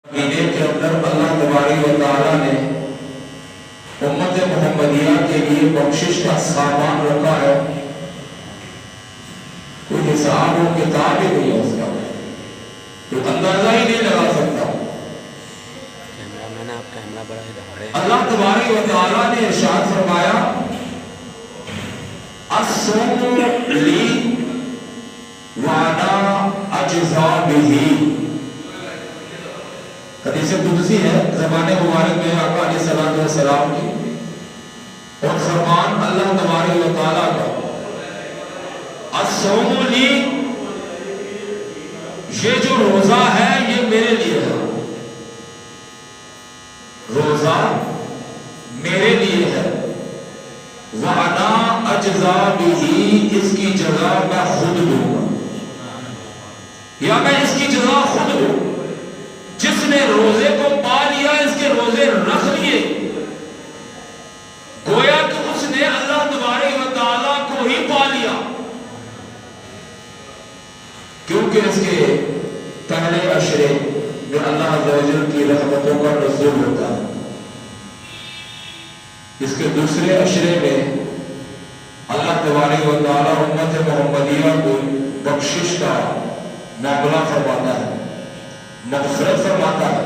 مہینے کے اندر اللہ تبارک و تعالیٰ نے امت محمدیہ کے لیے بخشش کا سامان رکھا ہے، کوئی حساب و کتاب ہی نہیں ہے اس کا، کوئی اندازہ ہی نہیں لگا سکتا۔ اللہ تبارک و تعالیٰ نے ارشاد فرمایا الصوم لی وانا اجزا بہ، حدیث قدسی ہے زبان مبارک میں آقا علیہ الصلوۃ والسلام کی، اور فرمان اللہ تبارک و تعالیٰ کا الصوم لی، یہ جو روزہ ہے یہ میرے لیے ہے، روزہ میرے لیے ہے، وَأَنَا أَجْزَا بِهِ، اس کی جزا میں خود دوں گا، یا میں اس کی جزا خود دوں۔ جس نے روزے کو پا لیا، اس کے روزے رکھ لیے، گویا کہ اس نے اللہ تبارک و تعالیٰ کو ہی پا لیا، کیونکہ اس کے پہلے عشرے میں اللہ عز و جل کی رحمتوں کا نزول ہوتا ہے، اس کے دوسرے عشرے میں اللہ تبارک و تعالیٰ امت محمدیہ کو بخشش کا معاملہ فرماتا ہے، مغفرت فرماتا ہے،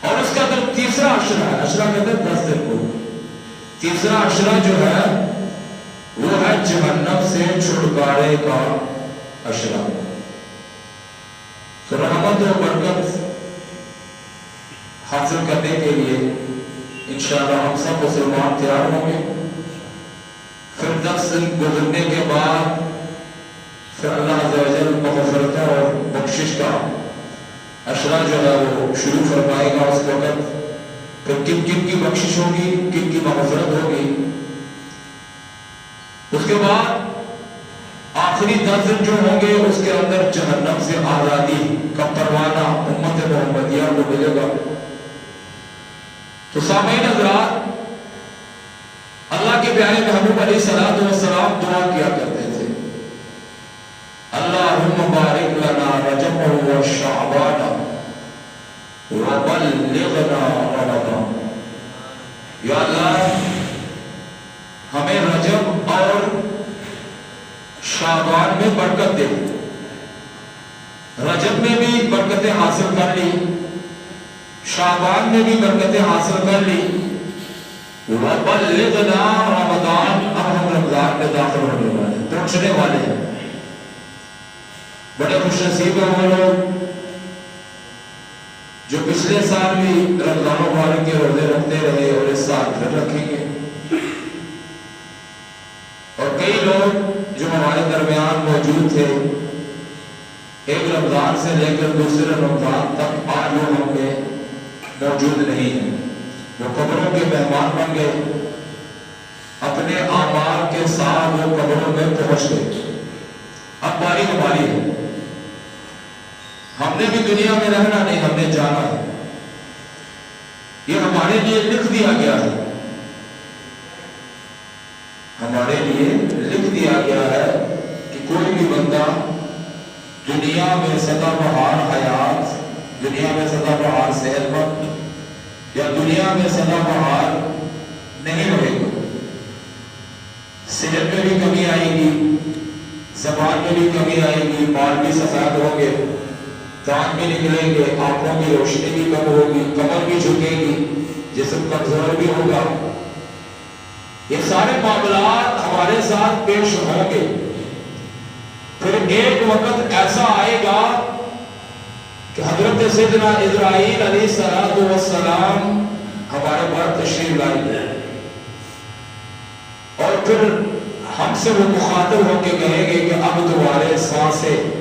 اور اس کا اندر تیسرا عشرہ ہے، عشرہ کہتے ہیں 10 دن کو، تیسرا عشرہ جو ہے وہ ہے جہنم سے چھٹکارے کا عشرہ۔ تو رحمت و برکت حاصل کرنے کے لیے انشاءاللہ ہم سب مسلمان تیار ہوں گے، پھر 10 دن گزرنے کے بعد پھر اللہ عز و جل مغفرت اور بخشش کا عشرہ جو ہے وہ شروع فرمائے گا۔ اس وقت پھر کن کن کی بخشش ہوگی، کن کی مغفرت ہوگی، اس کے بعد آخری 10 دن جو ہوں گے اس کے اندر جہنم سے آزادی کا پروانہ امت محمدیہ کو ملے گا۔ تو سامعین حضرات، اللہ کے پیارے محبوب علیہ السلام دعا کیا کرتے تھے، اللہم بارک لنا رجب و شعبان وبلغنا رمضان، یا اللہ ہمیں رجب اور شعبان میں برکت دے، رجب میں بھی برکتیں حاصل کر لی، شعبان میں بھی برکتیں حاصل کر لی، وبلغنا رمضان، اب ہم رمضان میں داخل ہونے والے ہیں، پہنچنے والے ہیں۔ بڑے خوش نصیب ہیں وہ لوگ جو پچھلے سال بھی رمضان مبارک کے روزے رکھتے رہے اور اس سال پھر رکھیں گے، اور کئی لوگ جو ہمارے درمیان موجود تھے ایک رمضان سے لے کر دوسرے رمضان تک، آج وہ ہم میں موجود نہیں ہیں، وہ قبروں کے مہمان بن گئے، اپنے اعمال کے ساتھ وہ قبروں میں پہنچ گئے۔ اب باری ہماری ہے، ہم نے بھی دنیا میں رہنا نہیں، ہم نے جانا ہے، یہ ہمارے لیے لکھ دیا گیا ہے، ہمارے لیے لکھ دیا گیا ہے کہ کوئی بھی بندہ دنیا میں سدا بہار حیات، دنیا میں سدا بہار صحت مند یا دنیا میں سدا بہار نہیں رہے گا، صحت میں بھی کمی آئے گی، زبان میں بھی کمی آئے گی، بال بھی سفید ہوں گے، دانت بھی نکلیں گے، آنکھوں کی روشنی بھی کم ہوگی، کمر بھی جھکے گی، جسم کمزور بھی ہوگا، یہ سارے معاملات ہمارے ساتھ پیش ہوں گے۔ پھر ایک وقت ایسا آئے گا کہ حضرت سیدنا اسرائیل علیہ السلام ہمارے پاس تشریف لائیں گے، اور پھر ہم سے وہ مخاطب ہو کے کہیں گے کہ اب تمہارے سانسیں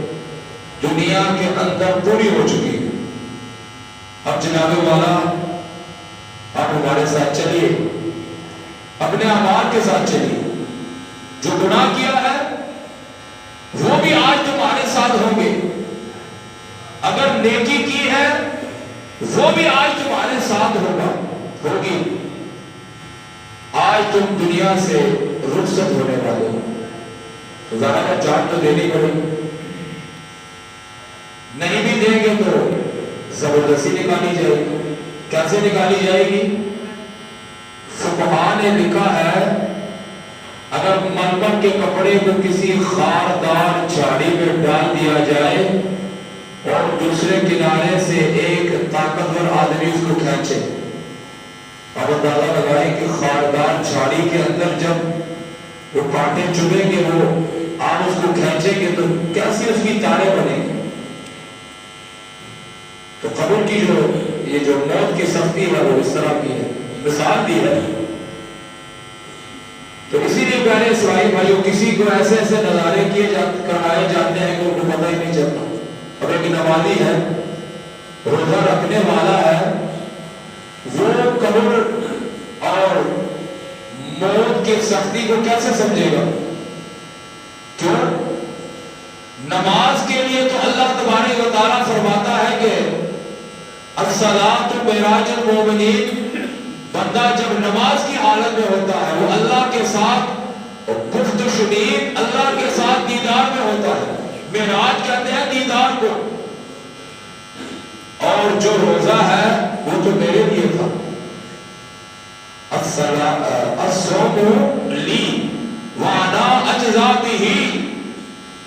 دنیا کے اندر پوری ہو چکی ہے، اب جناب والا آپ ہمارے ساتھ چلیے، اپنے اعمال کے ساتھ چلیے، جو گناہ کیا ہے وہ بھی آج تمہارے ساتھ ہوں گے، اگر نیکی کی ہے وہ بھی آج تمہارے ساتھ ہوگی، آج تم دنیا سے رخصت ہونے والے ہو، تو ذرا کا چارٹ تو دینی پڑے، نہیں بھی دیں گے تو زبردستی نکالی جائے گی. کیسے نکالی جائے گی؟ فقہاء نے لکھا ہے اگر ململ کے کپڑے کو کسی خاردار جھاڑی میں ڈال دیا جائے اور دوسرے کنارے سے ایک طاقتور آدمی اس کو کھینچے. اب اندازہ لگائیں کہ خاردار جھاڑی کے اندر جب وہ کانٹے چبھیں گے، وہ آپ اس کو کھینچیں گے تو کیسی اس کی تاریں بنے گی. تو قبر کی یہ جو موت کی سختی ہے وہ اس طرح کی ہے، مثال دی ہے. تو اسی لیے پیارے اسرائیل بھائیوں، کسی کو ایسے ایسے نظارے کرائے جاتے ہیں کہ ان کو پتہ ہی نہیں چلتا. اب ایک نمازی ہے، روزہ رکھنے والا ہے، وہ قبر اور موت کی سختی کو کیسے سمجھے گا؟ کیوں؟ نماز کے لیے تو اللہ تبارک و تعالیٰ فرماتا ہے کہ الصلاۃ معراج المومنین. بندہ جب نماز کی حالت میں ہوتا ہے وہ اللہ کے ساتھ گفت و شنید، اللہ کے ساتھ دیدار میں ہوتا ہے. معراج کہتے ہیں دیدار کو. اور جو روزہ ہے وہ تو میرے لیے تھا. الصوم لی وانا اجزا بہ،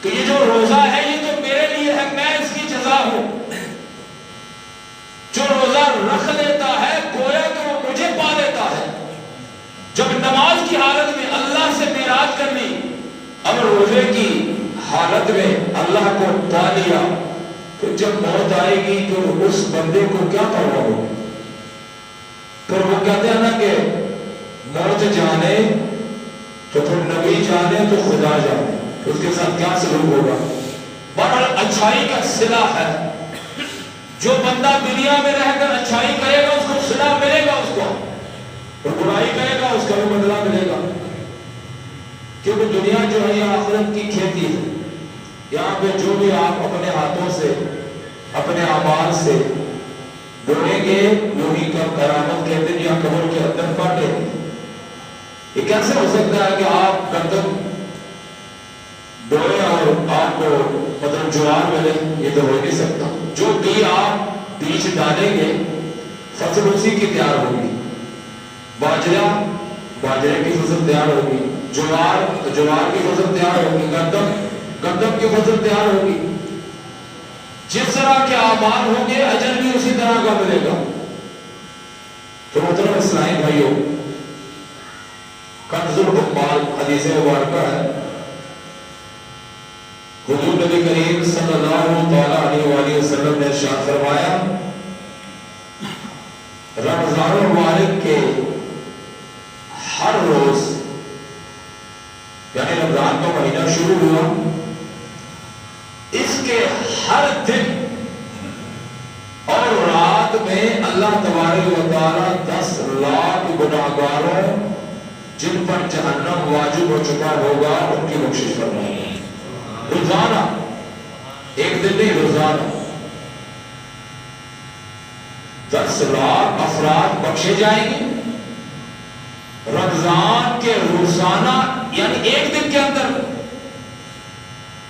کہ یہ جو روزہ ہے یہ تو میرے لیے ہے، میں اس کی جزا ہوں. جو روزہ رکھ لیتا ہے گویا کہ وہ مجھے پا لیتا ہے. جب نماز کی حالت میں اللہ سے معراج کر لی، اب روزے کی حالت میں اللہ کو پا لیا، تو جب موت آئے گی تو اس بندے کو کیا پرواہ ہوگی؟ پھر وہ کہتے ہیں نا کہ موت جانے تو پھر نبی جانے تو خدا جانے، اس کے ساتھ کیا سلوک ہوگا؟ بہرحال اچھائی کا صلہ ہے. جو بندہ دنیا میں رہ کر اچھائی کرے گا اس کو صلہ ملے گا، اس کو، اور برائی کرے گا اس کا بھی بدلہ ملے گا. کیونکہ دنیا جو ہے یہ آخرت کی کھیتی ہے. یہاں پہ جو بھی آپ اپنے ہاتھوں سے اپنے اعمال سے بولیں گے وہی قیامت کے دن یا قبر کے اندر کاٹیں گے. یہ کیسے ہو سکتا ہے کہ آپ گندم بولیں اور آپ کو مطلب جوار ملے؟ یہ تو ہو نہیں سکتا. جو بھی آپ بیج ڈالیں گے فصل اسی کی تیار ہوگی. باجرہ باجرے کی فصل تیار ہوگی، جوار تو جوار کی فصل تیار ہوگی، گندم کی فصل تیار ہوگی. جس طرح کے اعمال ہوں گے اجر بھی اسی طرح کا ملے گا. تو محترم اسلام بھائیوں، کنز العمال حدیث مبارکہ ہے. حضور نبی کریم صلی اللہ علیہ وآلہ وسلم نے ارشاد فرمایا، رمضان المبارک کے ہر روز، یعنی رمضان کا مہینہ شروع ہوا، اس کے ہر دن اور رات میں اللہ تبارک و تعالیٰ 10 لاکھ گناہگاروں جن پر جہنم واجب ہو چکا ہوگا ان کی بخشش فرمائے گا. روزانہ، ایک دن نہیں، روزانہ 10 لاکھ افراد بخشے جائیں گے. رمضان کے روزانہ یعنی ایک دن کے اندر.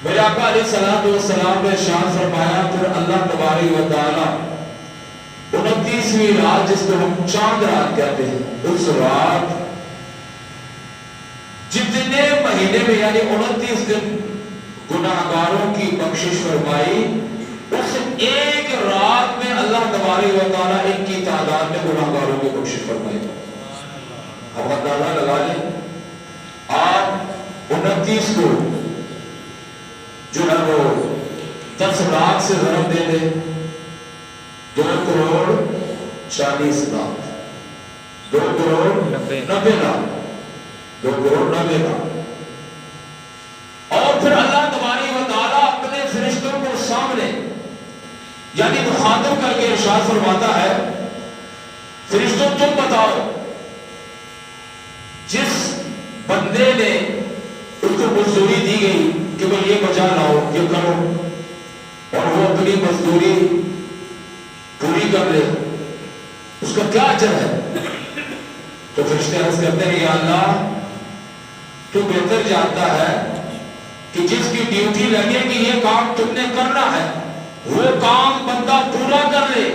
میرے آقا علیہ الصلوۃ والسلام نے ارشاد فرمایا، پھر اللہ تبارک و تعالیٰ 29ویں رات جس کو ہم چاند رات کہتے ہیں، اس رات جتنے مہینے میں یعنی 29 دن گناہگاروں کی بخشش فرمائی، اس ایک رات میں اللہ تبارک و تعالیٰ ان کی تعداد میں گناہگاروں کی بخشش فرمائی. اب اندازہ لگا لیں، آپ 29 کو جو ہے وہ 10 لاکھ سے ضرب دے دیں، 2 کروڑ 40 لاکھ، 2 کروڑ 90 لاکھ، 2 کروڑ 90 لاکھ. اور پھر اللہ تبارک و تعالیٰ اپنے فرشتوں کو سامنے یعنی مخاطب کر کے ارشاد فرماتا ہے، فرشتوں تم بتاؤ جس بندے نے اس کو مزدوری دی گئی کہ وہ یہ بچا لاؤ، یہ کرو، اور وہ اپنی مزدوری پوری کر لے، اس کا کیا اجر ہے؟ تو فرشتے عرض کرتے ہیں، یا اللہ تو بہتر جانتا ہے کہ جس کی ڈیوٹی لگے گی یہ کام تم نے کرنا ہے، وہ کام بندہ پورا کر لے